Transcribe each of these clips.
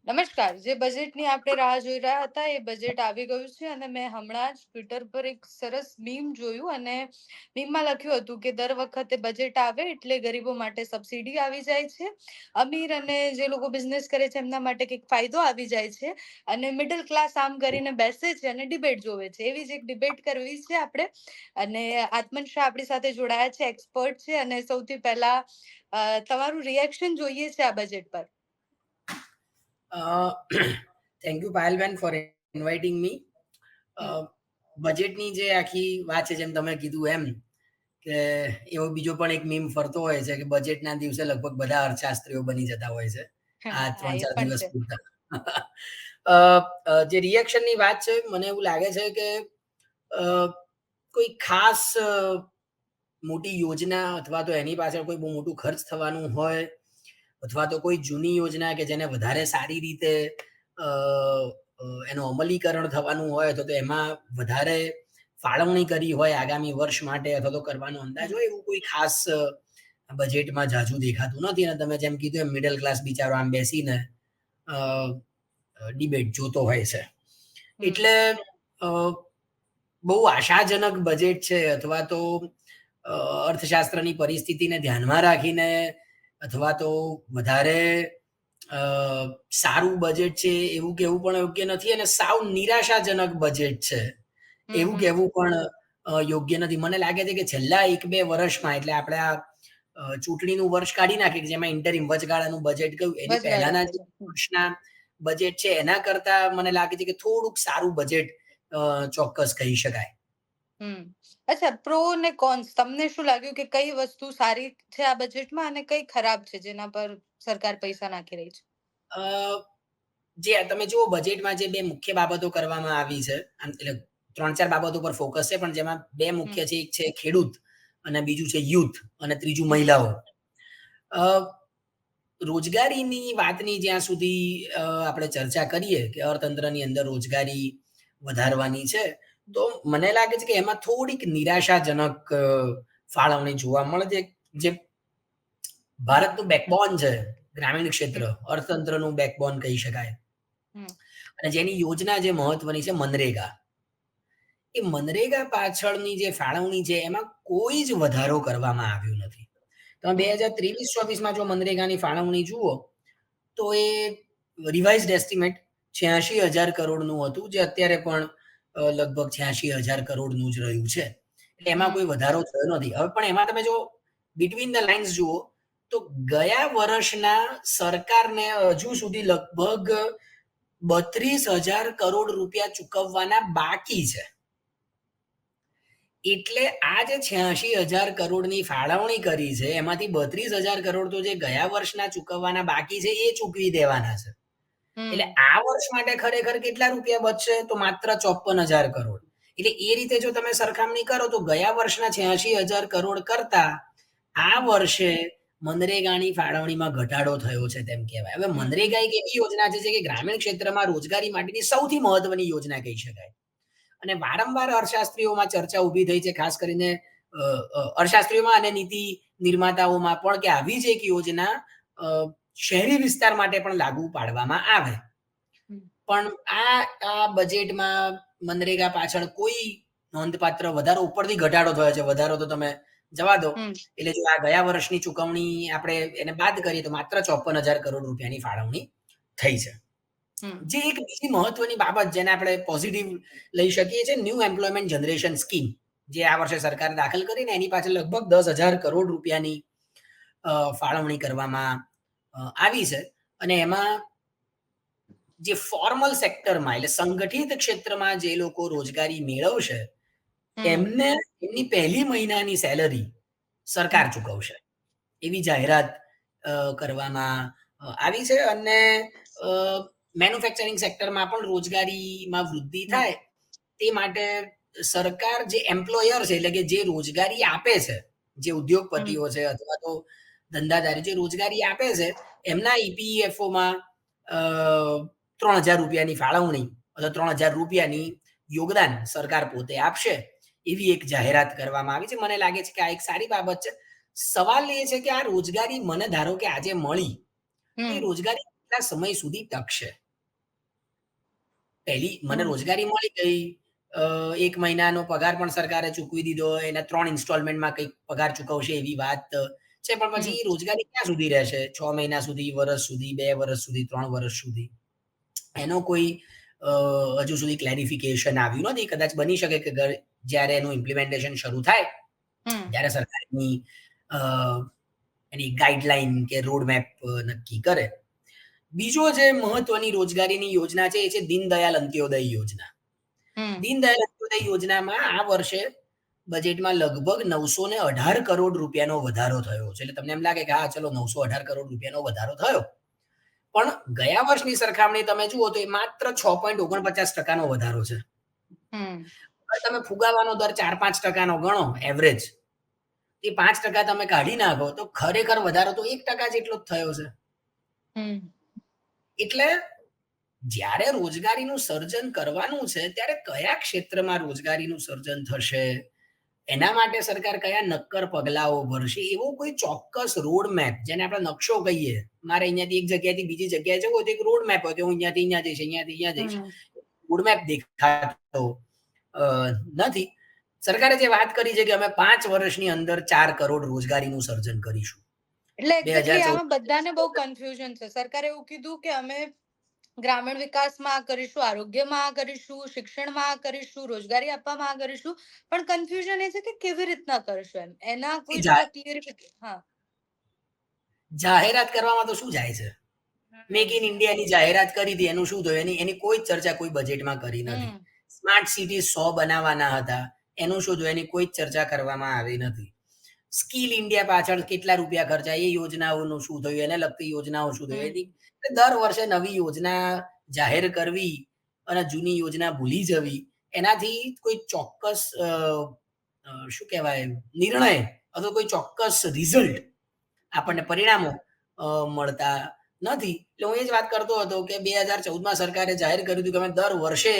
નમસ્કાર. જે બજેટની આપણે રાહ જોઈ રહ્યા હતા એ બજેટ આવી ગયું છે અને મેં હમણાં જ ટ્વિટર પર એક સરસ મીમ જોયું અને મીમમાં લખ્યું હતું કે દર વખતે બજેટ આવે એટલે ગરીબો માટે સબસિડી આવી જાય છે. અમીર અને જે લોકો બિઝનેસ કરે છે એમના માટે કંઈક ફાયદો આવી જાય છે અને મિડલ ક્લાસ આમ કરીને બેસે છે અને ડિબેટ જોવે છે. એવી જ એક ડિબેટ કરવી છે આપણે. અને આત્મન શાહ આપણી સાથે જોડાયા છે, એક્સપર્ટ છે અને સૌથી પહેલા તમારું રિએક્શન જોઈએ છે આ બજેટ પર. Thank you Payalben for inviting me. Hmm. બજેટની જે આખી વાત છે, જેમ તમે કીધું એમ કે એવો બીજો પણ એક મીમ ફરતો હોય છે કે બજેટના દિવસે લગભગ બધા અર્થશાસ્ત્રીઓ બની જતા હોય છે આ હા, એ 3-4 પણ દિવસ છે. પૂરતા. જે રિએક્શનની વાત છે, મને એવું લાગે છે કે અ, કોઈ ખાસ મોટી યોજના અથવા તો એની પાછળ કોઈ બહુ મોટું ખર્ચ થવાનું હોય અથવા તો કોઈ જૂની યોજના કે જેને વધારે સારી રીતે અ, એનું અમલીકરણ થવાનું હોય તો એમાં વધારે ફાળવણી કરી હોય આગામી વર્ષ માટે અથવા તો કરવાનો અંદાજ હમ. હોય, એવું કોઈ ખાસ બજેટમાં જાજુ દેખાતું નથી. અને તમે જેમ કીધું એમ મિડલ ક્લાસ બિચારો આમ બેસીને ડિબેટ જોતો હોય છે. હમ. એટલે અ, બહુ આશાજનક બજેટ છે, અથવા તો અર્થશાસ્ત્રની પરિસ્થિતિને ધ્યાનમાં રાખીને અથવા તો વધારે સારું બજેટ છે એવું કહેવું પણ યોગ્ય નથી, અને સાવ નિરાશાજનક બજેટ છે હમ. એવું હમ. કહેવું પણ યોગ્ય નથી. મને લાગે છે કે છેલ્લા 1-2 વર્ષમાં, એટલે આપણે આ ચૂંટણીનું વર્ષ કાઢી નાખીએ કે જેમાં ઇન્ટરિમ વચગાળાનું બજેટ ગયું, એની વચગાળાનું પહેલાના જે બજેટ. હમ. વર્ષના બજેટ છે એના કરતા મને લાગે છે કે થોડુંક સારું બજેટ ચોક્કસ કહી શકાય. હમ. અચ્છા, પ્રો ને કોન્સ તમને શું લાગ્યું કે કઈ વસ્તુ સારી છે આ બજેટમાં અને કઈ ખરાબ છે જેના પર સરકાર પૈસા નાખી રહી છે? અ, જે તમે જુઓ બજેટમાં જે બે મુખ્ય બાબતો કરવામાં આવી છે, એટલે 3-4 બાબતો પર ફોકસ છે, પણ જેમાં બે હમ. મુખ્ય છે. એક છે ખેડૂત અને બીજું છે યુથ અને ત્રીજું હમ. મહિલાઓ. અ, રોજગારીની વાતની જ્યાં સુધી આપણે ચર્ચા કરીએ કે અર્થતંત્રની અંદર રોજગારી વધારવાની છે, તો મને લાગે છે કે એમાં થોડીક નિરાશાજનક ફાળવણી જોવા મળે છે. જે હમ. ભારતનું બેકબોન છે, ગ્રામીણ ક્ષેત્ર હમ. અર્થતંત્રનું બેકબોન કહી શકાય, હમ. અને જેની યોજના જે મહત્વની છે મનરેગા, એ મનરેગા પાછળની જે ફાળવણી છે એમાં કોઈ જ વધારો કરવામાં આવ્યો નથી. તમે હમ. 2023-24માં જો મનરેગાની ફાળવણી જુઓ તો એ રિવાઇઝડ એસ્ટિમેટ 86,000 કરોડનું હતું, જે અત્યારે પણ લગભગ 86,000 કરોડનું જ રહ્યું છે. એટલે એમાં કોઈ હમ. વધારો થયો નથી. હવે પણ એમાં તમે જો બિટવીન ધ લાઇન્સ જુઓ તો ગયા વર્ષના સરકારને હજુ સુધી લગભગ 32,000 કરોડ રૂપિયા ચૂકવવાના બાકી છે. એટલે આ જે 86,000 કરોડની ફાળવણી કરી છે એમાંથી 32,000 કરોડ તો જે ગયા વર્ષના ચૂકવવાના બાકી છે એ ચૂકવી દેવાના છે. એટલે હમ. આ વર્ષ માટે ખરેખર કેટલા રૂપિયા બચશે? તો માત્ર 54,000 કરોડ. એટલે એ રીતે જો તમે સરખામણી કરો તો ગયા વર્ષના 86,000 કરોડ કરતા આ હમ. વર્ષે મનરેગાની ફાળવણીમાં ઘટાડો થયો છે તેમ કહેવાય. હવે હમ. મનરેગા એક એવી યોજના છે કે ગ્રામીણ ક્ષેત્રમાં રોજગારી માટેની સૌથી મહત્વની યોજના કહી શકાય. અને વારંવાર અર્થશાસ્ત્રીઓમાં ચર્ચા ઊભી થઈ છે, ખાસ કરીને અર્થશાસ્ત્રીઓમાં અને નીતિ નિર્માતાઓમાં પણ, કે આવી જ એક યોજના અ, શહેરી વિસ્તાર માટે પણ લાગુ પાડવામાં આવે. હમ. પણ આ આ બજેટમાં મનરેગા પાછળ કોઈ નોંધપાત્ર વધારો, ઉપરથી ઘટાડો થયો છે. વધારો તો તમે જવા દો. હમ. એટલે જો આ ગયા વર્ષની ચૂકવણી આપણે એને બાદ કરીએ તો માત્ર 54,000 કરોડ રૂપિયાની ફાળવણી થઈ છે. હમ. જે એક બીજી મહત્વની બાબત જેને આપણે પોઝિટિવ લઈ શકીએ છીએ, ન્યૂ એમ્પ્લોયમેન્ટ જનરેશન સ્કીમ, જે આ વર્ષે સરકારે દાખલ કરીને એની પાછળ લગભગ 10,000 કરોડ રૂપિયાની ફાળવણી કરવામાં આવી છે. અને એમાં જે ફોર્મલ સેક્ટરમાં, એટલે સંગઠિત ક્ષેત્રમાં જે લોકો રોજગારી મેળવશે હમ. એમને એમની પહેલી મહિનાની સેલરી સરકાર હમ. ચૂકવશે, એવી જાહેરાત કરવામાં આવી છે. અને અ, મેન્યુફેક્ચરિંગ સેક્ટરમાં પણ રોજગારીમાં વૃદ્ધિ હમ. થાય તે માટે સરકાર જે એમ્પ્લોયર છે, એટલે કે જે રોજગારી આપે છે, જે હમ. ઉદ્યોગપતિઓ છે અથવા તો ધંધાદારી જે રોજગારી આપે છે, એમના ઈપીએફઓમાં 3,000 રૂપિયાની ફાળવણી અથવા 3,000 રૂપિયાની યોગદાન સરકાર પોતે આપશે, એવી એક જાહેરાત કરવામાં આવી છે. મને લાગે છે કે આ એક સારી બાબત છે. સવાલ એ છે કે આ રોજગારી મને ધારો કે આજે મળી, તો એ હમ. રોજગારી કેટલા સમય સુધી ટકશે? પહેલી મને હમ રોજગારી મળી ગઈ, 1 મહિનાનો પગાર પણ સરકારે ચૂકવી દીધો, એના 3 ઇન્સ્ટોલમેન્ટમાં કંઈક પગાર ચૂકવશે એવી વાત છે. પણ હમ પછી એ રોજગારી ક્યાં સુધી રહેશે? 6 મહિના સુધી, વર્ષ સુધી, 2 વર્ષ સુધી, 3 વર્ષ સુધી? એનો કોઈ હજુ સુધી ક્લેરિફિકેશન આવ્યું નથી. કદાચ બની શકે કે જ્યારે એનું ઇમ્પ્લિમેન્ટેશન શરૂ થાય, હમ ત્યારે સરકાર અ, એની ગાઈડલાઈન કે રોડ મેપ નક્કી કરે. બીજો જે મહત્વની રોજગારીની યોજના છે, એ છે દીનદયાલ અંત્યોદય યોજના. હમ દીનદયાલ અંત્યોદય યોજનામાં આ વર્ષે બજેટમાં લગભગ 918 કરોડ રૂપિયાનો વધારો થયો છે. એટલે તમને એમ લાગે કે હા, ચલો 918 કરોડ રૂપિયાનો વધારો થયો. પણ ગયા વર્ષની સરખામણી તમે જુઓ તો એ માત્ર 6.49% નો વધારો છે. હમ હવે તમે ફુગાવાનો દર 4-5% નો ગણો એવરેજ. એ 5% તમે કાઢી નાખો તો ખરેખર વધારો તો 1% જેટલો જ થયો છે. હમ એટલે જ્યારે રોજગારીનું સર્જન કરવાનું છે, ત્યારે કયા ક્ષેત્રમાં રોજગારીનું સર્જન થશે? એના માટે સરકાર કયા નક્કર પગલાઓ ભરશે? એવો કોઈ ચોક્કસ રોડ મેપ, જેને આપણે નકશો કહીએ. મારે અહીંયાથી એક જગ્યાએથી બીજી જગ્યાએ જવું હોય તો એક રોડ મેપ હોય કે હું અહીંયાથી અહીંયા જઈશ, અહીંયાથી અહીંયા જઈશ. હમ રોડ મેપ દેખાતો અ, નથી. સરકારે જે વાત કરી છે કે અમે 5 વર્ષની અંદર 4 કરોડ રોજગારીનું સર્જન કરીશું. એટલે એક્ઝેક્ટલી 2014 આમાં બધાને બહુ કન્ફ્યુઝન છે. સરકારે એવું કીધું કે અમે ગ્રામીણ વિકાસમાં આ કરીશું, આરોગ્યમાં આ કરીશું, શિક્ષણમાં આ કરીશું, રોજગારી આપવામાં આ કરીશું. પણ કન્ફ્યુઝન એ છે કે કેવી રીતના કરશું એમ. એના કોઈ થોડા ક્લિયર. હા. જાહેરાત કરવામાં તો શું જાય છે? મેક ઇન હમ ઇન્ડિયાની જાહેરાત કરી હતી, એનું શું થયું? એની એની કોઈ જ ચર્ચા કોઈ બજેટમાં કરી નથી. હમ સ્માર્ટ સિટી 100 બનાવવાના હતા, એનું શું થયું? એની કોઈ જ ચર્ચા કરવામાં આવી નથી. સ્કિલ ઇન્ડિયા પાછળ કેટલા રૂપિયા ખર્ચા, એ યોજનાઓનું શું થયું? એને લગતી યોજનાઓ શું થયું? હમ એની દર વર્ષે નવી યોજના જાહેર કરવી અને જૂની યોજના ભૂલી જવી, એનાથી કોઈ ચોક્કસ શું કહેવાય, નિર્ણય અથવા કોઈ ચોક્કસ રિઝલ્ટ, આપણને હમ પરિણામો મળતા નથી. એટલે હું એ જ વાત કરતો હતો કે 2014માં સરકારે જાહેર કર્યું હતું કે અમે દર વર્ષે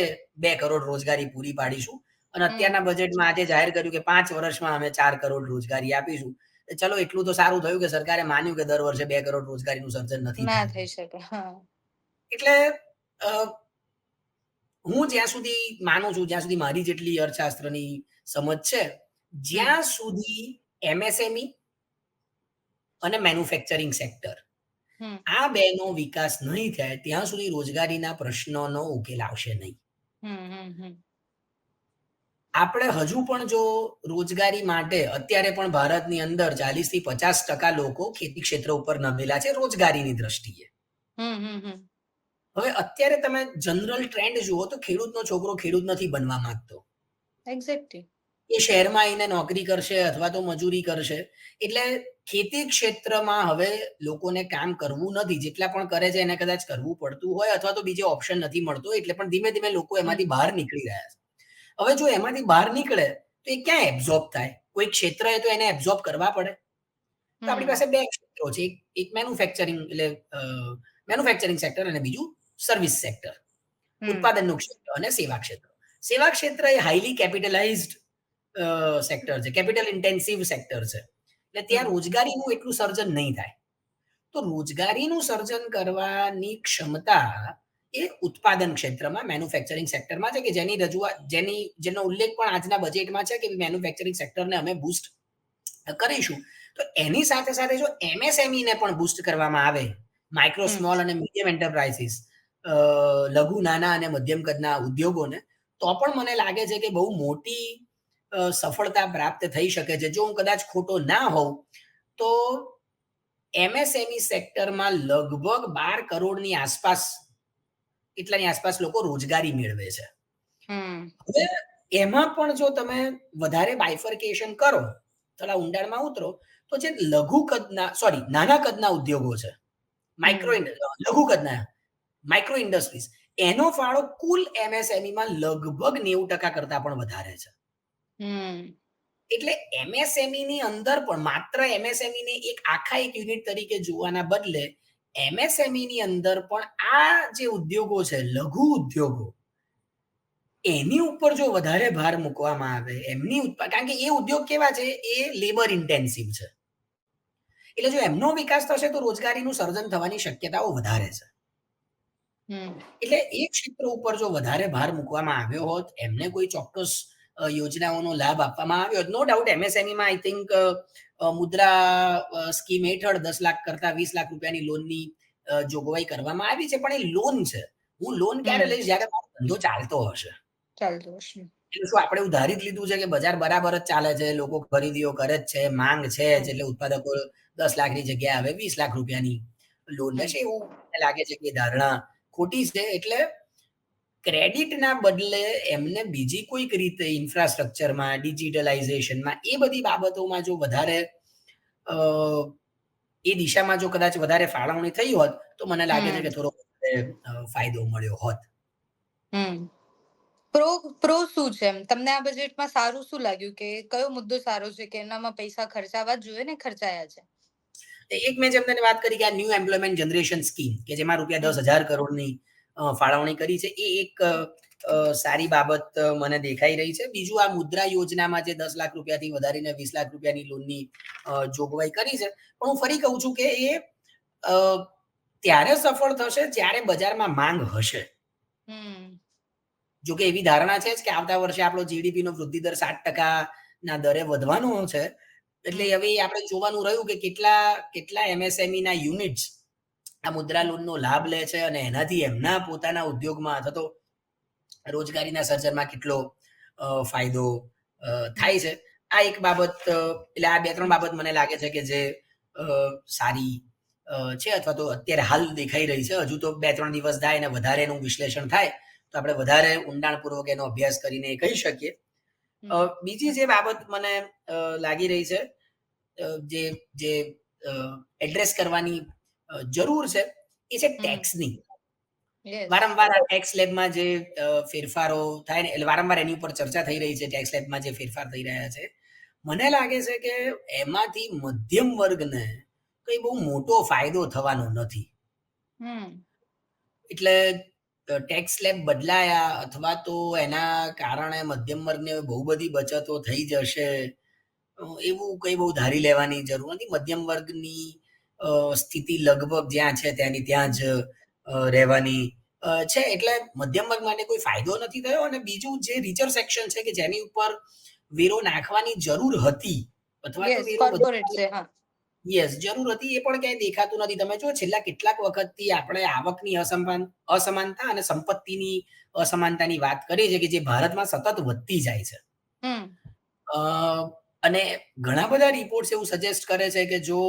2 કરોડ રોજગારી પૂરી પાડીશું. અને હમ અત્યારના બજેટમાં આજે જાહેર કર્યું કે 5 વર્ષમાં અમે 4 કરોડ રોજગારી આપીશું. ચલો એટલું તો સારું થયું કે સરકારે માન્યું કે દર વર્ષે 2 કરોડ રોજગારીનું સર્જન નથી ના થતું. થઈ શકે. હા. એટલે અ, હું જ્યાં સુધી માનું છું, જ્યાં સુધી મારી જેટલી અર્થશાસ્ત્રની સમજ છે, હમ જ્યાં સુધી એમએસએમઈ અને મેન્યુફેક્ચરિંગ સેક્ટર, હમ આ બેનો વિકાસ નહીં થાય ત્યાં સુધી રોજગારીના પ્રશ્નોનો ઉકેલ આવશે નહીં. હમ હમ હમ આપણે હજુ પણ જો રોજગારી માટે અત્યારે પણ ભારતની અંદર 40-50% લોકો ખેતી ક્ષેત્ર ઉપર નમેલા છે રોજગારીની દ્રષ્ટિએ. હમ હમ હમ હવે અત્યારે તમે જનરલ ટ્રેન્ડ જુઓ તો ખેડૂતનો છોકરો ખેડૂત નથી બનવા માંગતો. એક્ઝેક્ટલી. એ શહેરમાં આવીને નોકરી કરશે અથવા તો મજૂરી કરશે. એટલે ખેતી ક્ષેત્રમાં હવે લોકોને કામ કરવું નથી. જેટલા પણ કરે છે એને કદાચ કરવું પડતું હોય અથવા તો બીજો ઓપ્શન નથી મળતો, એટલે પણ ધીમે ધીમે લોકો એમાંથી હમ બહાર નીકળી રહ્યા છે. હવે જો એમાંથી બહાર નીકળે તો એ ક્યાં એબ્ઝોર્બ થાય? કોઈ ક્ષેત્ર એ તો એને એબ્ઝોર્બ કરવા પડે. તો આપણી પાસે હમ 2 ક્ષેત્રો છે. એક મેન્યુફેક્ચરિંગ, એટલે મેન્યુફેક્ચરિંગ સેક્ટર, અને બીજું સર્વિસ સેક્ટર. હમ ઉત્પાદનનું ક્ષેત્ર અને સેવા ક્ષેત્ર. સેવા ક્ષેત્ર એ હાઈલી કેપિટલાઇઝ્ડ સેક્ટર છે, કેપિટલ ઇન્ટેન્સિવ સેક્ટર છે. એટલે ત્યાં હમ રોજગારીનું એટલું સર્જન નહીં થાય. તો રોજગારીનું સર્જન કરવાની ક્ષમતા એ ઉત્પાદન ક્ષેત્રમાં, મેન્યુફેક્ચરિંગ સેક્ટરમાં છે, કે જેની રજૂઆત, જેનો ઉલ્લેખ પણ આજના બજેટમાં છે કે મેન્યુફેક્ચરિંગ સેક્ટરને અમે બૂસ્ટ કરીશું. તો એની સાથે સાથે જો એમએસએમઈ ને પણ બૂસ્ટ કરવામાં આવે, માઇક્રો, હમ સ્મોલ અને મીડિયમ એન્ટરપ્રાઇઝીસ, લઘુ, નાના અને મધ્યમ કદના ઉદ્યોગોને, તો પણ મને લાગે છે કે બહુ મોટી સફળતા પ્રાપ્ત થઈ શકે છે. જો હું કદાચ ખોટો ના હોઉં તો એમએસએમઈ સેક્ટરમાં લગભગ 12 કરોડની આસપાસ, એટલાની આસપાસ લોકો રોજગારી મેળવે છે. હમ હવે એમાં પણ જો તમે વધારે બાયફર્કેશન કરો, થોડા ઊંડાણમાં ઉતરો, તો જે લઘુ કદના, સોરી, નાના કદના ઉદ્યોગો છે, માઇક્રો, હમ લઘુ કદના માઇક્રો ઇન્ડસ્ટ્રીઝ, એનો ફાળો કુલ એમએસએમઈમાં લગભગ 90% કરતા પણ વધારે છે. હમ એટલે એમએસએમઈની અંદર પણ માત્ર એમએસએમઈને એક આખા એક યુનિટ તરીકે જોવાના બદલે એમએસએમઈની અંદર પણ આ જે ઉદ્યોગો છે, લઘુ ઉદ્યોગો, એની ઉપર જો વધારે ભાર મૂકવામાં આવે, કારણ કે એ ઉદ્યોગ કેવા છે, એ લેબર ઇન્ટેન્સિવ છે. એટલે જો એમનો વિકાસ થશે તો રોજગારીનું સર્જન થવાની શક્યતાઓ વધારે છે. હમ. એટલે એ ક્ષેત્ર ઉપર જો વધારે ભાર મૂકવામાં આવ્યો હોત, એમને કોઈ ચોક્કસ યોજનાઓનો લાભ આપવામાં આવ્યો હોત, નો ડાઉટ એમએસએમઈમાં આઈ થિંક મુદ્રા સ્કીમ હેઠળ 10 લાખ કરતા 20 લાખ રૂપિયાની લોનની જોગવાઈ કરવામાં આવી છે, પણ એ લોન છે. હું લોન ક્યારે હમ. લઈશ? જ્યારે મારો ધંધો ચાલતો હશે. ચાલતું હશે. એટલે શું આપણે ઉધારી જ લીધું છે કે બજાર બરાબર જ ચાલે છે, લોકો ખરીદીઓ કરે જ છે, માંગ છે જ, હમ. એટલે ઉત્પાદકો 10 લાખની જગ્યાએ હવે 20 લાખ રૂપિયાની લોન હમ. લેશે, એવું મને લાગે છે કે ધારણા ખોટી છે. એટલે ક્રેડિટના બદલે એમને બીજી કોઈક રીતે ઇન્ફ્રાસ્ટ્રક્ચરમાં, ડિજિટલાઇઝેશનમાં, એ બધી બાબતોમાં જો વધારે અ, એ દિશામાં જો કદાચ વધારે ફાળવણી થઈ હોત, તો મને લાગે છે હમ. કે થોડો વધારે ફાયદો મળ્યો હોત. હમ. પ્રો પ્રો શું છે એમ? તમને આ બજેટમાં સારું શું લાગ્યું, કે કયો મુદ્દો સારો છે કે એનામાં પૈસા ખર્ચાવા જ જોઈએ ને ખર્ચાયા છે? એક મેં જેમ તને વાત કરી કે આ ન્યૂ એમ્પ્લોયમેન્ટ જનરેશન સ્કીમ કે જેમાં રૂપિયા હમ. 10,000 કરોડની ફાળવણી કરી છે, એ એક સારી બાબત મને દેખાઈ રહી છે. બીજું, આ મુદ્રા યોજનામાં જે 10 લાખ રૂપિયાથી વધારીને 20 લાખ રૂપિયાની લોનની જોગવાઈ કરી છે, પણ હું ફરી કહું છું કે એ અ, ત્યારે સફળ થશે જ્યારે બજારમાં માંગ હશે. હમ. જો કે એવી ધારણા છે જ કે આવતા વર્ષે આપણો જીડીપીનો વૃદ્ધિ દર 7% ના દરે વધવાનો છે. એટલે હમ. હવે આપણે જોવાનું રહ્યું કે કેટલા કેટલા એમએસએમઈ ના યુનિટ્સ આ મુદ્રા લોનનો લાભ લે છે, અને એનાથી એમના પોતાના ઉદ્યોગમાં અથવા તો રોજગારીના સર્જનમાં કેટલો ફાયદો થાય હમ. છે. આ એક બાબત, એટલે આ બે ત્રણ હમ. બાબત મને લાગે છે કે જે સારી છે, અથવા તો અત્યારે હાલ દેખાઈ રહી છે. હજુ તો 2-3 દિવસ થાય અને વધારે એનું વિશ્લેષણ થાય તો આપણે વધારે ઊંડાણપૂર્વક એનો અભ્યાસ કરીને એ કહી શકીએ. હમ. બીજી જે બાબત મને લાગી રહી છે, જે જે એડ્રેસ કરવાની જરૂર છે, એ છે હમ. ટેક્સની. યસ. વારંવાર આ ટેક્સ લેબમાં જે ફેરફારો થાય ને, એટલે વારંવાર એની ઉપર ચર્ચા થઈ રહી છે, ટેક્સ લેબમાં જે ફેરફાર થઈ રહ્યા છે. મને લાગે છે કે એમાંથી મધ્યમ વર્ગને કઈ બહુ મોટો ફાયદો થવાનો નથી. હમ. એટલે ટેક્સ સ્લેબ બદલાયા અથવા તો એના કારણે મધ્યમ વર્ગને બહુ બધી બચતો થઈ જશે, એવું કઈ બહુ ધારી લેવાની જરૂર નથી. મધ્યમ વર્ગની સ્થિતિ લગભગ જ્યાં છે ત્યાંની ત્યાં જ રહેવાની છે. એટલે મધ્યમ વર્ગ માટે કોઈ ફાયદો નથી થયો. અને બીજું, જે રીચર સેક્શન છે કે જેની ઉપર વેરો નાખવાની જરૂર હતી, અથવા તો યસ, વેરો કોર્પોરેટ છે, હા. યસ, જરૂર હતી, એ પણ ક્યાંય દેખાતું નથી. તમે જો છેલ્લા કેટલાક વખતથી આપણે આવકની અસમાનતા અને સંપત્તિની અસમાનતાની વાત કરીએ છીએ, કે જે ભારતમાં સતત વધતી જાય છે. હમ. અ, અને ઘણા બધા રિપોર્ટ્સ એવું સજેસ્ટ કરે છે કે જો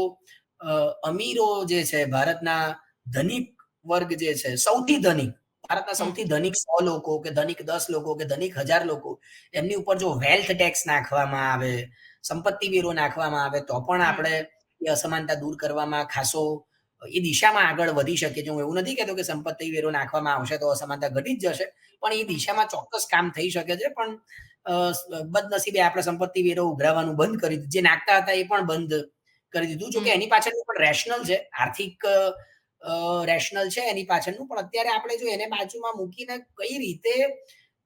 અમીરો જે છે, ભારતના ધનિક વર્ગ જે છે, સૌથી ધનિક, ભારતના હમ. સૌથી ધનિક 100 લોકો કે ધનિક 10 લોકો કે ધનિક 1000 લોકો, એમની ઉપર જો વેલ્થ ટેક્સ નાખવામાં આવે, સંપત્તિ વેરો નાખવામાં આવે, તો પણ હમ. આપણે એ અસમાનતા દૂર કરવામાં ખાસો એ દિશામાં આગળ વધી શકે છે. હું એવું નથી કહેતો કે સંપત્તિ વેરો નાખવામાં આવશે તો અસમાનતા ઘટી જ જશે, પણ એ હમ. દિશામાં ચોક્કસ કામ થઈ શકે છે. પણ બદનસીબે આપણે સંપત્તિ વેરો ઉઘરાવવાનું બંધ કરી દીધું, જે નાખતા હતા એ પણ બંધ કરી દીધું. જો કે હમ. એની પાછળનું પણ રેશનલ છે, આર્થિક રેશનલ છે એની પાછળનું. પણ અત્યારે આપણે જો એને બાજુમાં મૂકીને કઈ રીતે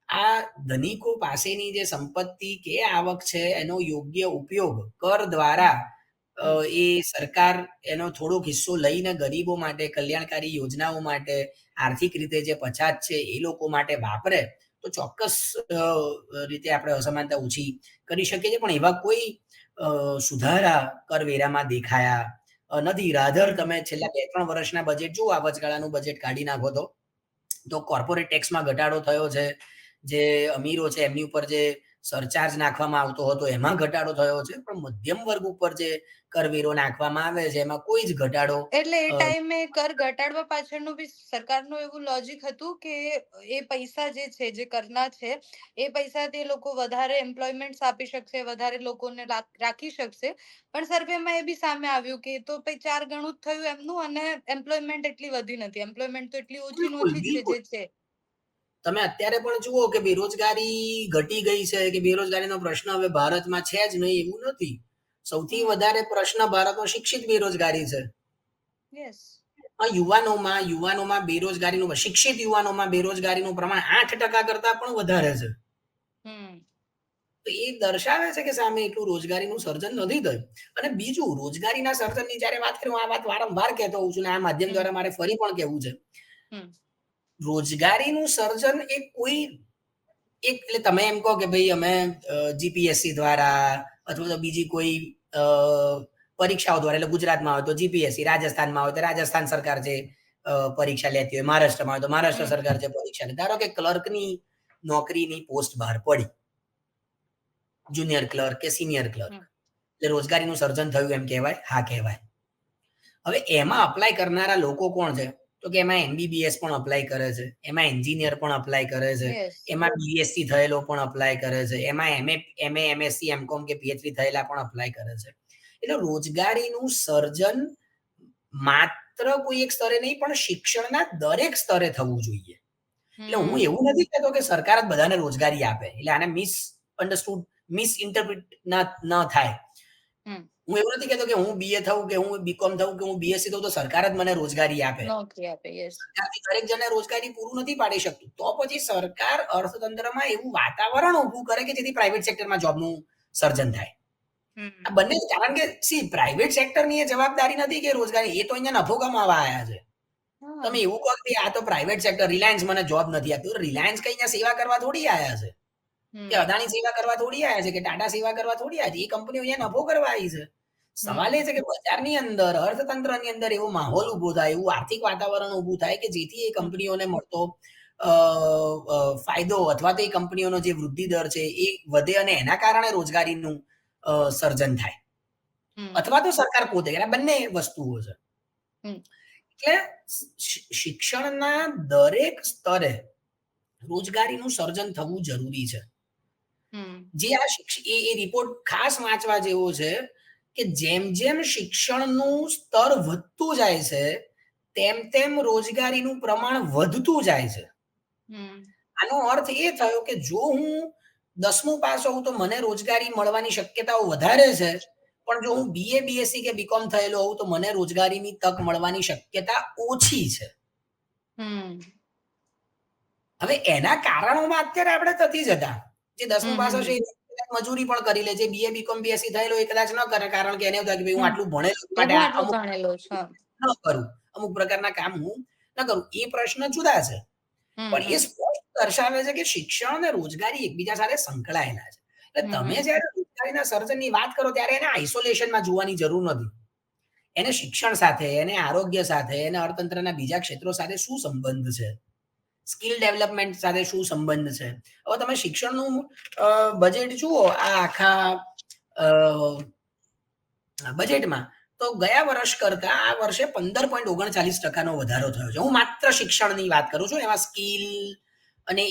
આ ધનિકો પાસેની જે સંપત્તિ કે આવક છે, એનો યોગ્ય ઉપયોગ કર દ્વારા હમ. એ સરકાર એનો થોડોક હિસ્સો લઈને ગરીબો માટે, કલ્યાણકારી યોજનાઓ માટે, આર્થિક રીતે જે પછાત છે એ લોકો માટે વાપરે, તો ચોક્કસ રીતે આપણે અસમાનતા ઓછી કરી શકીએ છીએ. પણ એવા કોઈ સુધારા કરવેરામાં દેખાયા નથી. રાધર હમ. તમે છેલ્લા 2-3 વર્ષના બજેટ જુઓ, આ વચગાળાનું બજેટ કાઢી નાખો તો કોર્પોરેટ ટેક્સમાં ઘટાડો થયો છે. જે અમીરો છે એમની ઉપર જે સરચાર્જ નાખવામાં આવતો હતો એમાં ઘટાડો થયો છે. પણ મધ્યમ વર્ગ ઉપર જે કરવેરો નાખવામાં આવે છે એમાં કોઈ જ ઘટાડો એટલે એ અ, ટાઈમે કર ઘટાડવા પાછળનું બી સરકારનું એવું લોજિક હતું કે એ પૈસા જે છે, જે કરના છે, એ પૈસાથી એ લોકો વધારે એમ્પ્લોયમેન્ટ આપી શકશે, વધારે લોકોને રાખી શકશે. પણ સર્વેમાં એ બી સામે આવ્યું કે તો પછી 4 ગણું જ થયું એમનું, અને એમ્પ્લોયમેન્ટ એટલી વધી નથી. એમ્પ્લોયમેન્ટ તો એટલી ઓછી ને બિલકુલ ઓછી જ છે બિલકુલ. જે છે. તમે અત્યારે પણ જુઓ કે બેરોજગારી ઘટી ગઈ છે, કે બેરોજગારીનો પ્રશ્ન હવે ભારતમાં છે જ નહીં એવું નથી. સૌથી હમ. વધારે પ્રશ્ન ભારતમાં શિક્ષિત બેરોજગારી છે. યસ. યુવાનોમાં બેરોજગારીનું, શિક્ષિત યુવાનોમાં બેરોજગારીનું પ્રમાણ 8% કરતા પણ વધારે છે. હમ. તો એ દર્શાવે છે કે સામે એટલું રોજગારીનું સર્જન નથી થયું. અને બીજું, રોજગારીના સર્જનની જ્યારે વાત કરું, આ વાત વારંવાર કહેતો હોઉં છું, અને આ માધ્યમ હમ. દ્વારા મારે ફરી પણ કહેવું છે. હમ. રોજગારીનું સર્જન એ કોઈ એક એટલે તમે એમ કહો કે ભાઈ અમે જીપીએસસી દ્વારા અથવા તો બીજી કોઈ પરીક્ષાઓ દ્વારા, એટલે ગુજરાતમાં હોય તો જીપીએસસી, રાજસ્થાનમાં હોય તો રાજસ્થાન સરકાર જે પરીક્ષા લેતી હોય, મહારાષ્ટ્રમાં હોય તો મહારાષ્ટ્ર સરકાર જે પરીક્ષા લે. ધારો કે ક્લર્કની નોકરીની પોસ્ટ બહાર પડી, જુનિયર ક્લર્ક કે સિનિયર ક્લર્ક, એટલે રોજગારીનું સર્જન થયું એમ કહેવાય? હા, કહેવાય. હવે એમાં અપ્લાય કરનારા લોકો કોણ છે? તો કે એમાં એમબીબીએસ પણ અપ્લાય કરે છે, એમાં એન્જિનિયર પણ અપ્લાય કરે છે, એમાં બીએસસી થયેલો પણ અપ્લાય કરે છે, એમાં એમએ એમએસસી એમકોમ કે પીએચડી થયેલા પણ અપ્લાય કરે છે. એટલે રોજગારીનું સર્જન માત્ર કોઈ એક સ્તરે નહીં, પણ શિક્ષણના દરેક સ્તરે થવું જોઈએ. એટલે હું એવું નથી કહેતો કે સરકાર જ બધાને રોજગારી આપે, એટલે આને મિસઅન્ડરસ્ટુડ, મિસઇન્ટરપ્રિટ ન થાય. હું એવું નથી કહેતો કે હું બીએ થઉં કે હું બીકોમ થઉં કે હું બીએસસી થઉં તો સરકાર જ મને રોજગારી આપે. સરકારથી દરેક જણને રોજગારી પૂરું નથી પાડી શકતું. તો પછી સરકાર અર્થતંત્રમાં એવું વાતાવરણ ઊભું કરે કે જેથી પ્રાઇવેટ સેક્ટરમાં જોબનું સર્જન થાય. આ બંને, કારણ કે પ્રાઇવેટ સેક્ટરની એ જવાબદારી નથી કે રોજગારી, એ તો અહીંયા નફો કમાવા આવ્યા છે. તમે એવું કહો કે આ તો પ્રાઇવેટ સેક્ટર, રિલાયન્સ મને જોબ નથી આપતું. રિલાયન્સ કઈ અહીંયા સેવા કરવા થોડી આવ્યા છે, કે અદાણી સેવા કરવા થોડી આવ્યા છે, કે ટાટા સેવા કરવા થોડી આવ્યા છે. એ કંપનીઓ અહીંયા નફો કરવા આવી છે. સવાલ એ છે કે બજારની અંદર, અર્થતંત્રની અંદર એવો માહોલ ઉભો થાય, એવું આર્થિક વાતાવરણ ઉભું થાય કે જેથી એ કંપનીઓને મળતો ફાયદો અથવા તો એ કંપનીઓનો જે વૃદ્ધિ દર છે એ વધે અને એના કારણે રોજગારીનું સર્જન થાય, અથવા તો સરકાર પોતે. આ બંને વસ્તુઓ છે. એટલે શિક્ષણના દરેક સ્તરે રોજગારીનું સર્જન થવું જરૂરી છે. જે આ એ રિપોર્ટ ખાસ વાંચવા જેવો છે કે જેમ જેમ શિક્ષણનું સ્તર વધતું જાય છે તેમ તેમ રોજગારીનું પ્રમાણ વધતું જાય છે. આનો અર્થ એ થયો કે જો હું 10મું પાસ હોઉં તો મને રોજગારી મળવાની શક્યતાઓ વધારે છે, પણ જો હું બીએ, બીએસસી કે બીકોમ થયેલો હોઉં તો મને રોજગારીની તક મળવાની શક્યતા ઓછી છે. હવે એના કારણોમાં અત્યારે આપણે નથી જતા. જે 10મું પાસ હશે મજૂરી પણ કરી લે છે, બીએ, બીકોમ, બીએસસી થયેલો એ કદાચ ન કરે, કારણ કે એને એવું થાય કે હું આટલું ભણેલો માટે અમુક ન કરું, અમુક પ્રકારના કામ હું ન કરું. એ પ્રશ્ન જુદા છે, પણ એ સ્પષ્ટ દર્શાવે છે કે શિક્ષણ અને રોજગારી એકબીજા સાથે સંકળાયેલા છે. એટલે તમે જ્યારે રોજગારીના સર્જનની વાત કરો ત્યારે એને આઇસોલેશનમાં જોવાની જરૂર નથી. એને શિક્ષણ સાથે, એને આરોગ્ય સાથે, એને અર્થતંત્રના બીજા ક્ષેત્રો સાથે શું સંબંધ છે, સ્કિલ ડેવલપમેન્ટ સાથે શું સંબંધ છે. હવે તમે શિક્ષણનું બજેટ જુઓ આ આખા બજેટમાં, તો ગયા વર્ષ કરતા આ વર્ષે 15.39% વધારો થયો છે. હું માત્ર શિક્ષણની વાત કરું છું, એમાં સ્કિલ અને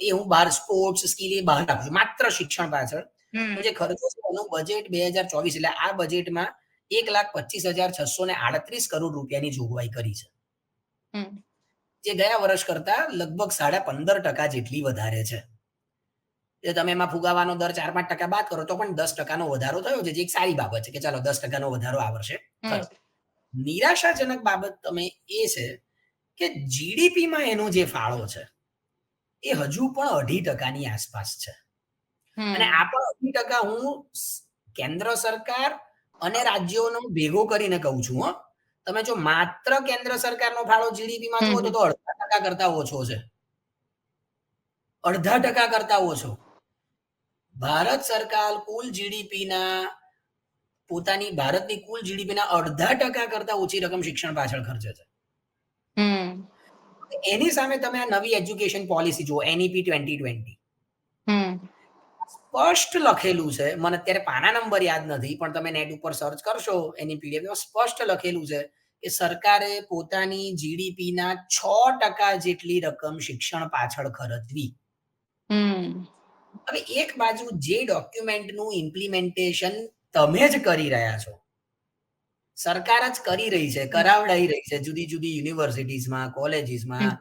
એ હું બહાર સ્પોર્ટ્સ સ્કિલ એ બહાર રાખું છું. માત્ર શિક્ષણ પાછળ જે ખર્ચો છે એનું બજેટ 2024, એટલે આ બજેટમાં 1,25,638 કરોડ રૂપિયાની જોગવાઈ કરી છે, જે ગયા વર્ષ કરતા લગભગ 15.5% જેટલી વધારે છે. એટલે તમે એમાં ફુગાવાનો દર 4-5% બાદ કરો તો પણ 10%નો વધારો થયો છે, જે એક સારી બાબત છે કે ચાલો 10%નો વધારો આ વર્ષે થયો. નિરાશાજનક બાબત તમે એ છે કે જીડીપીમાં એનો જે ફાળો છે એ હજુ પણ 2.5%ની આસપાસ છે. અને આ પણ 2% હું કેન્દ્ર સરકાર અને રાજ્યોનો ભેગો કરીને કહું છું. તમે જો માત્ર કેન્દ્ર સરકારનો ફાળો જીડીપીમાં જુઓ તો 0.5% કરતા ઓછો છે. 0.5% કરતા ઓછો. ભારત સરકાર કુલ જીડીપીના ભારતની કુલ જીડીપીના 0.5% કરતા ઓછી રકમ શિક્ષણ પાછળ ખર્ચે છે. એની સામે તમે આ નવી એજ્યુકેશન પોલિસી જુઓ, એનઈપી 2020, સ્પષ્ટ લખેલું છે, મને અત્યારે પાના નંબર યાદ નથી, પણ તમે નેટ ઉપર સર્ચ કરશો એની પીડીએફ, સ્પષ્ટ લખેલું છે કે સરકારે પોતાની જીડીપીના 6% જેટલી રકમ શિક્ષણ પાછળ ખર્ચવી. હવે એક બાજુ જે ડોક્યુમેન્ટનું ઇમ્પ્લિમેન્ટેશન તમે જ કરી રહ્યા છો, સરકાર જ કરી રહી છે, કરાવડાઈ રહી છે જુદી જુદી યુનિવર્સિટીઝમાં, કોલેજીસમાં,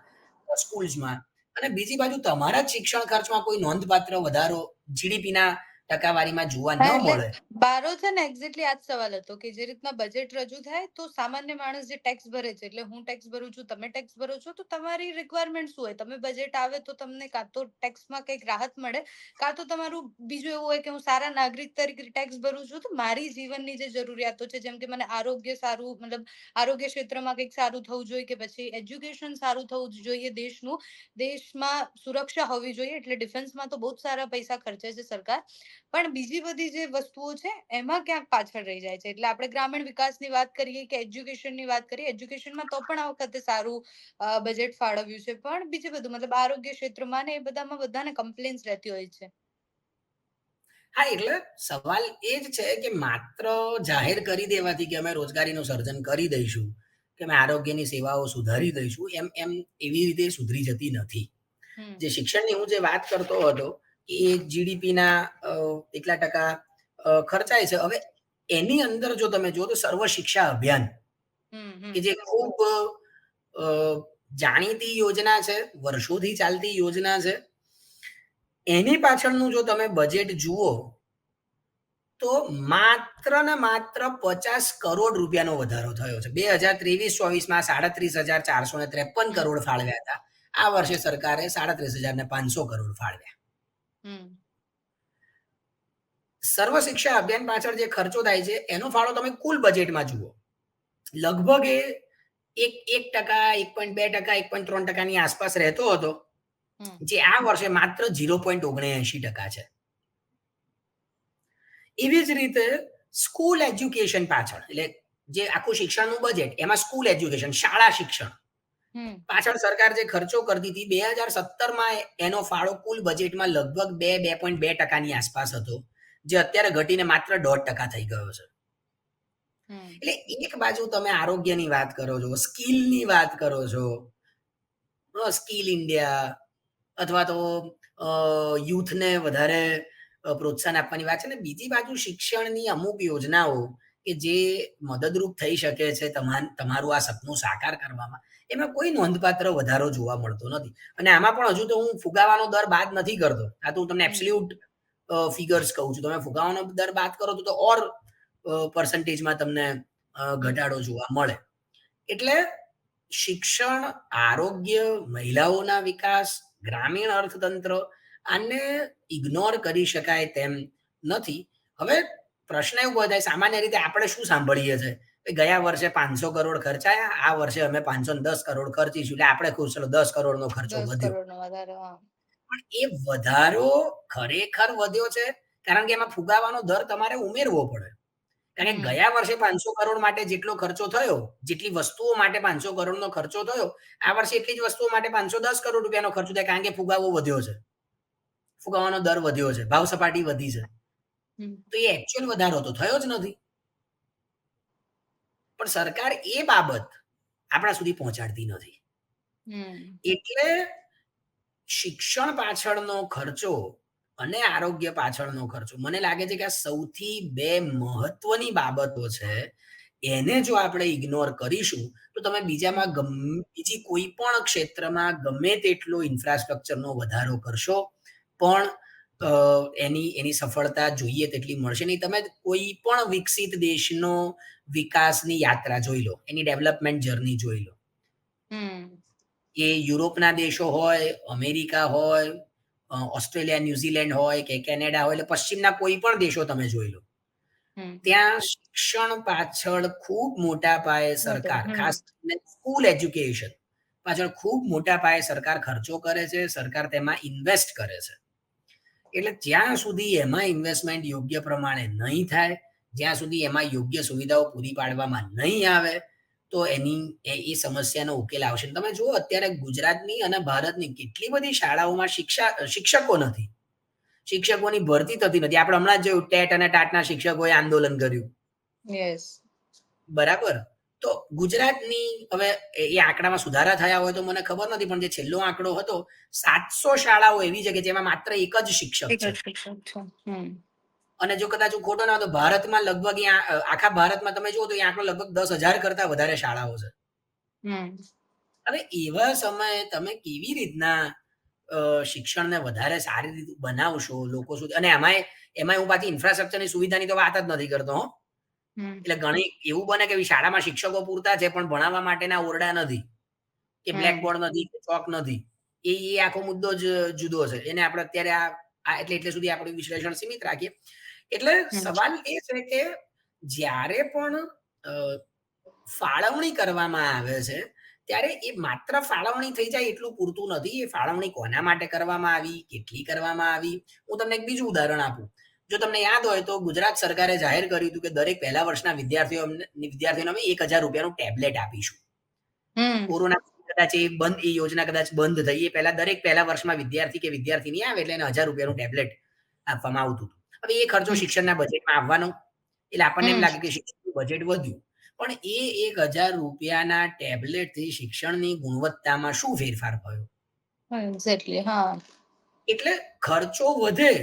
સ્કૂલ્સમાં, અને બીજી બાજુ તમારા જ શિક્ષણ ખર્ચમાં કોઈ નોંધપાત્ર વધારો જીડીપીના ટકાવારીમાં જોવા ન હા, એટલે મળે. મારો છે ને એક્ઝેક્ટલી આ જ સવાલ હતો કે જે રીતના બજેટ રજૂ થાય તો સામાન્ય માણસ જે ટેક્સ ભરે છે, એટલે હું ટેક્સ ભરું છું, તમે ટેક્સ ભરો છો, તો તમારી રિક્વાયરમેન્ટ શું હોય? તમે બજેટ આવે તો તમને કાં તો ટેક્સમાં કંઈક રાહત મળે, કાં તો તમારું બીજું એવું હોય કે હું સારા નાગરિક તરીકે ટેક્સ ભરું છું, તો મારી જીવનની જે જરૂરિયાતો છે, જેમ કે મને આરોગ્ય સારું, મતલબ આરોગ્ય ક્ષેત્રમાં કંઈક સારું થવું જોઈએ, કે પછી એજ્યુકેશન સારું થવું જોઈએ દેશનું, દેશમાં સુરક્ષા હોવી જોઈએ, એટલે ડિફેન્સમાં તો બહુ જ સારા પૈસા ખર્ચે છે સરકાર, પણ બીજી બધી જે વસ્તુઓ છે એમાં ક્યાંક પાછળ રહી જાય છે. એટલે આપણે ગ્રામીણ વિકાસની વાત કરીએ કે એજ્યુકેશનની વાત કરીએ, એજ્યુકેશનમાં તો પણ આ વખતે સારું બજેટ ફાળવ્યું છે, પણ બીજું બધું મતલબ આરોગ્ય ક્ષેત્રમાં ને એ બધામાં બધાને કમ્પ્લેન્સ રહેતી હોય છે. હા, એટલે સવાલ એ જ છે કે માત્ર જાહેર કરી દેવાથી કે અમે રોજગારીનું સર્જન કરી દઈશું, કે અમે આરોગ્યની સેવાઓ સુધારી દઈશું, એમ એવી રીતે સુધરી જતી નથી. જે હમ શિક્ષણની હું જે વાત કરતો હતો કે એ જીડીપીના એટલા ટકા ખર્ચાય છે. હવે એની અંદર જો તમે જુઓ તો સર્વ શિક્ષા અભિયાન, હમ કે હમ જે ખૂબ અ, જાણીતી યોજના છે, વર્ષોથી ચાલતી યોજના છે, એની પાછળનું જો તમે બજેટ જુઓ તો માત્ર ને માત્ર 50 કરોડ રૂપિયાનો વધારો થયો છે. 2023-24માં 37,453 હમ કરોડ ફાળવ્યા હતા. આ વર્ષે સરકારે 37,500 કરોડ ફાળવ્યા. હમ સર્વ શિક્ષા અભિયાન પાછળ જે ખર્ચો થાય છે એનો ફાળો તમે કુલ બજેટમાં જુઓ, લગભગ એ 1%, 1.2%, 1.3%ની આસપાસ રહેતો હતો, હમ જે આ વર્ષે માત્ર 0.79% છે. એવી જ રીતે સ્કૂલ એજ્યુકેશન પાછળ, એટલે જે આખું શિક્ષણનું બજેટ એમાં સ્કૂલ એજ્યુકેશન, શાળા શિક્ષણ હમ પાછળ સરકાર જે ખર્ચો કરતી હતી 2017માં એનો ફાળો કુલ બજેટમાં લગભગ 2.2% આસપાસ હતો, જે અત્યારે ઘટીને માત્ર 1.5% થઈ ગયો છે. હમ એટલે એક બાજુ તમે આરોગ્યની વાત કરો છો, સ્કિલની વાત કરો છો, સ્કિલ ઇન્ડિયા, અથવા તો યુથને વધારે પ્રોત્સાહન આપવાની વાત છે, ને બીજી બાજુ શિક્ષણની અમુક યોજનાઓ કે જે મદદરૂપ થઈ શકે છે તમારું આ સપનું સાકાર કરવામાં, એમાં કોઈ નોંધપાત્ર વધારો જોવા મળતો નથી. અને આમાં પણ હજુ તો હું ફુગાવાનો દર બાદ નથી કરતો. આ તો હું તમને હમ એબ્સોલ્યુટ ફિગર્સ કહું છું. તમે ફુગાવાનો દર બાદ કરો તો ઓર પર્સન્ટેજમાં તમને હમ ઘટાડો જોવા મળે. એટલે શિક્ષણ, આરોગ્ય, મહિલાઓના વિકાસ, ગ્રામીણ અર્થતંત્ર, આને ઇગ્નોર કરી શકાય તેમ નથી. હવે પ્રશ્ન એવો ઉભો થાય, સામાન્ય રીતે આપણે શું સાંભળીએ છીએ કે ગયા વર્ષે 500 કરોડ ખર્ચાયા, આ વર્ષે અમે 510 કરોડ ખર્ચીશું, એટલે આપણે ખુશ, ચલો 10 કરોડનો ખર્ચો 10 વધ્યો. કરોડનો વધારો, હા. પણ એ વધારો ખરેખર વધ્યો છે કારણ કે એમાં ફુગાવાનો દર તમારે ઉમેરવો પડે. કારણ કે હમ ગયા વર્ષે 500 કરોડ માટે જેટલો ખર્ચો થયો, જેટલી વસ્તુઓ માટે 500 કરોડનો ખર્ચો થયો, આ વર્ષે એટલી જ વસ્તુઓ માટે 510 કરોડ રૂપિયાનો ખર્ચો થાય, કારણ કે ફુગાવો વધ્યો છે, ફુગાવાનો દર વધ્યો છે, ભાવ સપાટી વધી છે. હમ તો એ એકચ્યુઅલ વધારો તો થયો જ નથી. પણ સરકાર એ બાબત આપણા સુધી પહોંચાડતી નથી. હમ એટલે શિક્ષણ પાછળનો ખર્ચો અને આરોગ્ય પાછળનો ખર્ચો, મને લાગે છે કે આ સૌથી બે મહત્વની બાબતો છે. એને જો આપણે ઇગ્નોર કરીશું તો તમે બીજામાં હમ બીજી કોઈ પણ ક્ષેત્રમાં ગમે તેટલો ઇન્ફ્રાસ્ટ્રક્ચરનો વધારો કરશો, પણ એની એની સફળતા જોઈએ તેટલી મળશે નહીં. તમે કોઈ પણ વિકસિત દેશનો વિકાસની યાત્રા જોઈ લો, એની ડેવલપમેન્ટ જર્ની જોઈ લો, હમ એ યુરોપના દેશો હોય, અમેરિકા હોય, ઓસ્ટ્રેલિયા, ન્યુઝીલેન્ડ હોય કે કેનેડા હોય, એટલે પશ્ચિમના કોઈ પણ દેશો તમે જોઈ લો, હમ ત્યાં શિક્ષણ પાછળ ખૂબ મોટા પાયે મોટો, સરકાર, ખાસ કરીને સ્કૂલ એજ્યુકેશન પાછળ ખૂબ મોટા પાયે સરકાર ખર્ચો કરે છે, સરકાર તેમાં ઇન્વેસ્ટ કરે છે. એટલે જ્યાં સુધી એમાં ઇન્વેસ્ટમેન્ટ યોગ્ય પ્રમાણે નહીં થાય, જ્યાં સુધી એમાં યોગ્ય સુવિધાઓ પૂરી પાડવામાં નહીં આવે, તો એની એ સમસ્યાનો ઉકેલ આવશે. તમે જુઓ અત્યારે ગુજરાતની અને ભારતની કેટલી બધી શાળાઓમાં શિક્ષકો નથી, શિક્ષકોની ભરતી થતી નથી. આપણે હમણાં જ જોયું, ટેટ અને ટાટના શિક્ષકોએ આંદોલન કર્યું, યસ. બરાબર. તો ગુજરાતની, હવે એ આંકડામાં સુધારા થયા હોય તો મને ખબર નથી, પણ જે છેલ્લો આંકડો હતો, 700 શાળાઓ એવી છે કે જેમાં માત્ર એક જ શિક્ષક એક છે. જ શિક્ષક છે. અને જો કદાચ હું ખોટો ના હોય તો ભારતમાં લગભગ આખા ભારતમાં તમે જુઓ તો એ આંકડો લગભગ 10,000 કરતા વધારે શાળાઓ છે. હમ હવે એવા સમયે તમે કેવી રીતના શિક્ષણને વધારે સારી રીતે બનાવશો લોકો સુધી, અને એમાંય હું પાછી ઇન્ફ્રાસ્ટ્રક્ચરની સુવિધાની તો વાત જ નથી કરતો હો. હમ એટલે ઘણી એવું બને કે શાળામાં શિક્ષકો પૂરતા છે પણ ભણાવવા માટેના ઓરડા નથી, કે હમ બ્લેકબોર્ડ નથી, કે ચોક નથી. એ આખો મુદ્દો જ જુદો છે. એને આપણે અત્યારે એટલે સુધી આપણું વિશ્લેષણ સીમિત રાખીએ. એટલે હમ સવાલ એ છે કે જ્યારે પણ અ, ફાળવણી કરવામાં આવે છે, ત્યારે એ માત્ર ફાળવણી થઈ જાય એટલું પૂરતું નથી. એ ફાળવણી કોના માટે કરવામાં આવી, કેટલી કરવામાં આવી. હું તમને એક બીજું ઉદાહરણ આપું. જો તમને યાદ હોય તો ગુજરાત સરકારે જાહેર કર્યું હતું કે દરેક પહેલા વર્ષના વિદ્યાર્થીઓને અમે 1,000 રૂપિયાનું ટેબ્લેટ આપીશું. હમ કોરોના કદાચ એ યોજના કદાચ બંધ થઈ. એ પહેલા દરેક પહેલા વર્ષમાં વિદ્યાર્થી કે વિદ્યાર્થીની આવે એટલે એને 1,000 રૂપિયાનું ટેબ્લેટ આપવામાં આવતું હતું. હવે એ ખર્ચો હમ શિક્ષણના બજેટમાં આવવાનો. એટલે આપણને એમ હમ લાગે કે શિક્ષણનું બજેટ વધ્યું. પણ એ 1,000 રૂપિયાના ટેબ્લેટથી શિક્ષણની ગુણવત્તામાં શું ફેરફાર થયો? એક્ઝેક્ટલી. હા. એટલે ખર્ચો વધે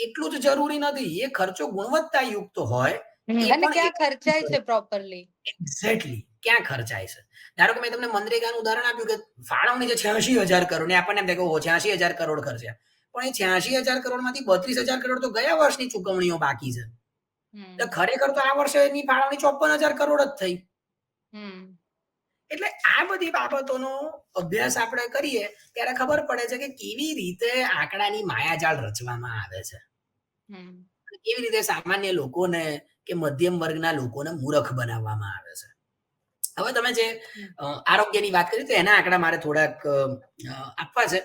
એટલું જ જરૂરી નથી. એ ખર્ચો ગુણવત્તાયુક્ત હોય એ અને પણ ક્યાં એટલું જ ખર્ચાય છે જરૂરી. પ્રોપરલી. એક્ઝેક્ટલી. ક્યાં ખર્ચાય છે? ધારો કે મેં તમને મનરેગાનું ઉદાહરણ આપ્યું કે ફાળવણી જે 86,000 કરોડ, ને આપણને એમ થાય કે ઓહો 86,000 કરોડ ખર્ચ્યા. પણ એ 86,000 કરોડમાંથી 32,000 કરોડ તો ગયા વર્ષની ચૂકવણીઓ બાકી છે. એટલે હમ ખરેખર તો આ વર્ષેની ફાળવણી 54,000 કરોડ જ થઈ. હમ એટલે આ બધી બાબતોનો અભ્યાસ આપણે કરીએ ત્યારે ખબર પડે છે કે કેવી રીતે આંકડાની માયાજાળ રચવામાં આવે છે. હમ કેવી રીતે સામાન્ય લોકોને કે મધ્યમ વર્ગના લોકોને મૂર્ખ બનાવવામાં આવે છે. હવે તમે જે આરોગ્યની વાત કરી તો એના આંકડા મારે થોડાક આપવા છે.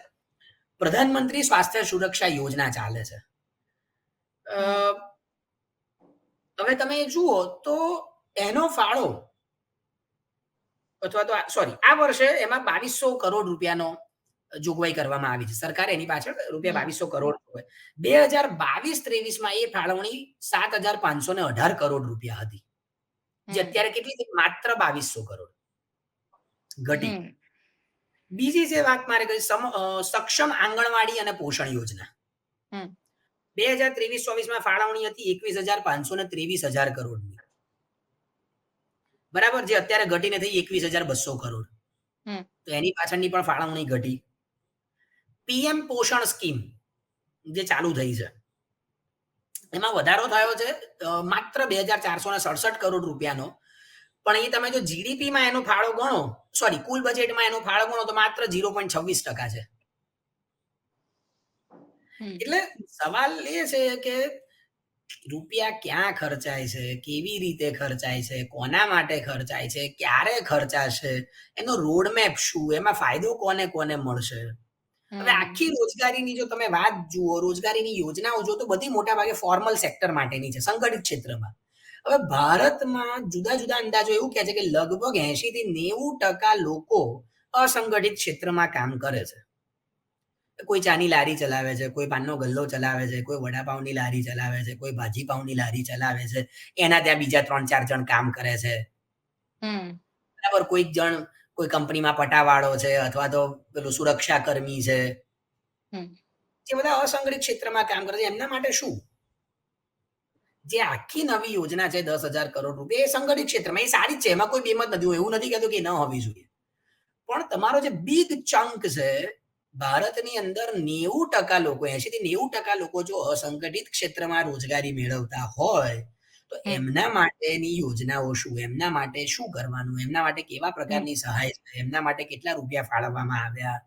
પ્રધાનમંત્રી સ્વાસ્થ્ય સુરક્ષા યોજના ચાલે છે. હમ હવે તમે જુઓ તો એનો ફાળો, અથવા તો સોરી, આ વર્ષે એમાં 2,200 કરોડ રૂપિયાનો જોગવાઈ કરવામાં આવી છે. સરકારે એની પાછળ રૂપિયા હમ 2,200 કરોડ 2022-23માં એ ફાળવણી 7,518 કરોડ રૂપિયા હતી. જે હમ અત્યારે કેટલી છે? માત્ર 2,200 કરોડ ઘટી. હમ બીજી જે વાત મારે કરી, સક્ષમ આંગણવાડી અને પોષણ યોજના. હમ 2023-24માં ફાળવણી હતી 21,523 કરોડની. બરાબર, જે અત્યારે ઘટીને થઈ 21,200 કરોડ. હમ તો એની પાછળની પણ ફાળવણી ઘટી. પીએમ પોષણ સ્કીમ જે ચાલુ થઈ છે એમાં વધારો થયો છે માત્ર 2,467 કરોડ રૂપિયાનો. પણ એ તમે જો જીડીપીમાં એનો ફાળો ગણો, સોરી કુલ બજેટમાં એનો ફાળો ગણો તો માત્ર 0.26% છે. હમ એટલે સવાલ એ છે કે રૂપિયા ક્યાં ખર્ચાય છે, કેવી રીતે ખર્ચાય છે, કોના માટે ખર્ચાય છે, ક્યારે ખર્ચાશે, એનો રોડમેપ શું, એમાં ફાયદો કોને કોને મળશે. હવે હમ આખી રોજગારીની જો તમે વાત જુઓ, રોજગારીની યોજનાઓ જો, તો બધી મોટા ભાગે ફોર્મલ સેક્ટર માટેની છે, સંગઠિત ક્ષેત્રમાં. હવે ભારતમાં જુદા જુદા અંદાજો એવું કહે છે કે લગભગ 80-90% લોકો અસંગઠિત ક્ષેત્રમાં કામ કરે છે. કોઈ ચાની લારી ચલાવે છે, કોઈ પાનનો ગલ્લો ચલાવે છે, કોઈ વડાપાવની લારી ચલાવે છે, કોઈ ભાજીપાવની લારી ચલાવે છે. એના ત્યાં બીજા 3-4 જણ કામ કરે છે. હમ બરાબર, કોઈક જણ કોઈ કંપનીમાં પટાવાળો છે, અથવા તો પેલું સુરક્ષા કર્મી છે. હમ જે બધા અસંગઠિત ક્ષેત્રમાં કામ કરે છે એમના માટે શું? જે આખી નવી યોજના છે 10,000 કરોડ રૂપિયા, એ સંગઠિત ક્ષેત્રમાં એ સારી જ છે, એમાં કોઈ બેમત નથી. હું એવું નથી કહેતો કે ન હોવી જોઈએ. પણ તમારો જે બિગ ચંક છે, ભારતની અંદર 90% લોકો, 80-90% લોકો જો અસંગઠિત ક્ષેત્રમાં રોજગારી મેળવતા હોય તો હમ એમના માટેની યોજનાઓ શું, એમના માટે શું કરવાનું, એમના માટે કેવા હમ પ્રકારની સહાય છે, એમના માટે કેટલા રૂપિયા ફાળવવામાં આવ્યા,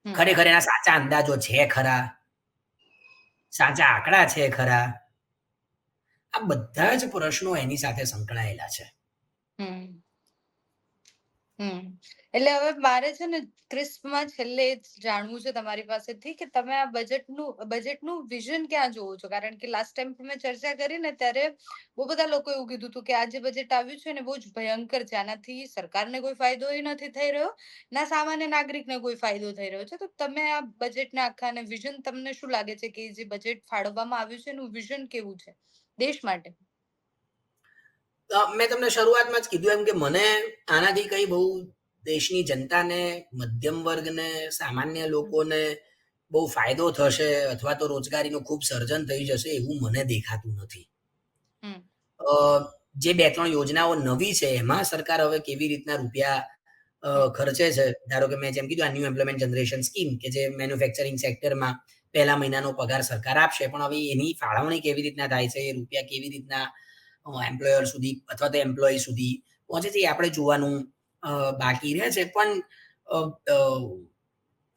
હમ ખરેખર એના સાચા અંદાજો છે ખરા, સાચા આંકડા છે ખરા. આ બધા જ પ્રશ્નો એની સાથે સંકળાયેલા છે. હમ હમ એટલે હવે મારે છે ને ક્રિસ્પમાં છેલ્લે એ જ જાણવું છે તમારી પાસેથી કે તમે આ બજેટનું વિઝન ક્યાં જોવો છો? કારણ કે લાસ્ટ ટાઈમ મેં ચર્ચા કરી ને ત્યારે બહુ બધા લોકો એવું કીધું હતું કે આ જે બજેટ આવ્યું છે ને બહુ જ ભયંકર છે. આનાથી સરકારને કોઈ ફાયદો નથી થઈ રહ્યો, ના સામાન્ય નાગરિકને કોઈ ફાયદો થઈ રહ્યો છે. તો તમે આ બજેટના આખાને વિઝન, તમને શું લાગે છે કે જે બજેટ ફાળવવામાં આવ્યું છે એનું વિઝન કેવું છે દેશ માટે? મેં તમને શરૂઆતમાં જ કીધું એમ કે મને આનાથી કઈ બહુ દેશની જનતાને, મધ્યમ વર્ગને, સામાન્ય લોકોને બહુ ફાયદો થશે અથવા તો રોજગારીનું ખૂબ સર્જન થઈ જશે એવું મને દેખાતું નથી. હમ જે 2-3 યોજનાઓ નવી છે એમાં સરકાર હવે કેવી રીતના રૂપિયા હમ. ખર્ચે છે. ધારો કે મેં જેમ કીધું આ ન્યૂ એમ્પ્લોયમેન્ટ જનરેશન સ્કીમ કે જે મેન્યુફેક્ચરિંગ સેક્ટરમાં પહેલા મહિનાનો પગાર સરકાર આપશે, પણ હવે એની ફાળવણી કેવી રીતના થાય છે, એ રૂપિયા કેવી રીતના એમ્પ્લોયર સુધી અથવા તો એમ્પ્લોયી સુધી પહોંચે છે, એ આપણે જોવાનું બાકી રહે છે. પણ અ, અ,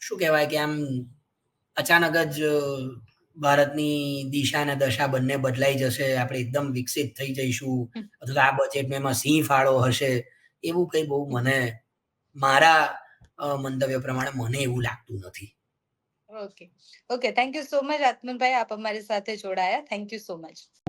શું કહેવાય કે આમ અચાનક જ ભારતની દિશા અને દશા બંને બદલાઈ જશે, આપણે એકદમ વિકસિત થઈ જઈશું, હમ. અથવા આ બજેટમાં એમાં સિંહ ફાળો હશે, એવું કંઈ બહુ હમ. મને મારા મંતવ્ય પ્રમાણે મને એવું લાગતું નથી. Okay. Okay, thank you so much Atmanbhai, આપ અમારી સાથે જોડાયા. Thank you so much.